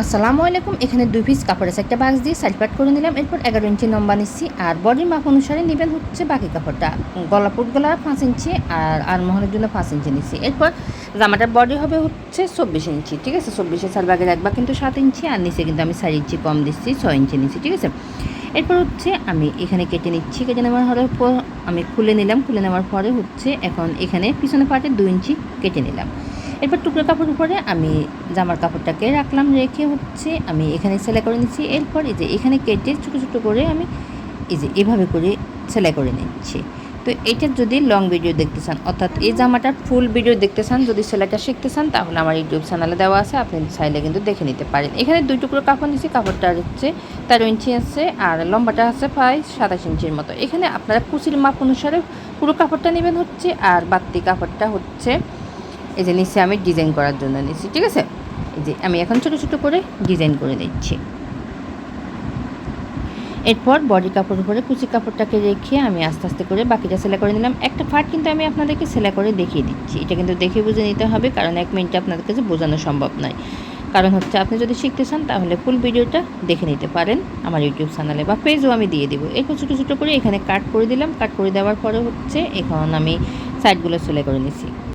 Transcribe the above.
আসসালামু আলাইকুম। এখানে 2 পিস কাপড় আছে, একটা বাক্স দিয়ে সাইড পাট করে নিলাম। এরপর 11 ইঞ্চি লম্বা নিচ্ছি আর বডির মাপ অনুসারে নেবেন হচ্ছে বাকি কাপড়টা। গলা 5 ইঞ্চি আর আরমহলের জন্য 5 ইঞ্চি নিচ্ছি। এরপর জামাটার বডি হবে হচ্ছে 24 ইঞ্চি, ঠিক আছে। 24-এর 4 ভাগের 1 ভাগ কিন্তু 7 ইঞ্চি, আর নিচে কিন্তু আমি 4 ইঞ্চি কম দিচ্ছি, 6 ইঞ্চি নিচ্ছি, ঠিক আছে। এরপর হচ্ছে আমি এখানে কেটে নিচ্ছি। কেটে নেওয়ার পর আমি খুলে নিলাম। খুলে নেওয়ার পরে হচ্ছে এখন এখানে পিছনে পাটে 2 ইঞ্চি কেটে নিলাম। এরপর টুকরো কাপড় উপরে আমি জামার কাপড়টাকে রাখলাম, রেখে হচ্ছে আমি এখানে সেলাই করে নিচ্ছি। এরপর এই যে এখানে কেটে ছোটো ছোটো করে আমি এই যে এভাবে করে সেলাই করে নিচ্ছি। তো এইটার যদি লং ভিডিও দেখতে চান, অর্থাৎ এই জামাটার ফুল ভিডিও দেখতে চান, যদি সেলাইটা শিখতে চান, তাহলে আমার ইউটিউব চ্যানেলে দেওয়া আছে, আপনি চাইলে কিন্তু দেখে নিতে পারেন। এখানে 2 টুকরো কাপড় নিচ্ছি। কাপড়টা হচ্ছে 13 ইঞ্চি আছে আর লম্বাটা আছে প্রায় 27 ইঞ্চির মতো। এখানে আপনারা কুচির মাপ অনুসারে পুরো কাপড়টা নেবেন হচ্ছে, আর বাড়তি কাপড়টা হচ্ছে এই যে নিচে আমি ডিজাইন করার জন্য নিচ্ছি, ঠিক আছে। এই যে আমি এখন ছোটো ছোটো করে ডিজাইন করে দিচ্ছি। এরপর বডি কাপড় উপরে কুচি কাপড়টাকে রেখে আমি আস্তে আস্তে করে বাকিটা সেলাই করে নিলাম। একটা পার্ট কিন্তু আমি আপনাদেরকে সেলাই করে দেখিয়ে দিচ্ছি। এটা কিন্তু দেখে বুঝে নিতে হবে, কারণ 1 মিনিটে আপনাদের কাছে বোঝানো সম্ভব নয়। কারণ হচ্ছে আপনি যদি শিখতে চান, তাহলে ফুল ভিডিওটা দেখে নিতে পারেন আমার ইউটিউব চ্যানেলে, বা পেজও আমি দিয়ে দেবো। এরপর ছোটো ছোটো করে এখানে কাট করে দিলাম। কাট করে দেওয়ার পরে হচ্ছে এখন আমি সাইডগুলো সেলাই করে নিচ্ছি।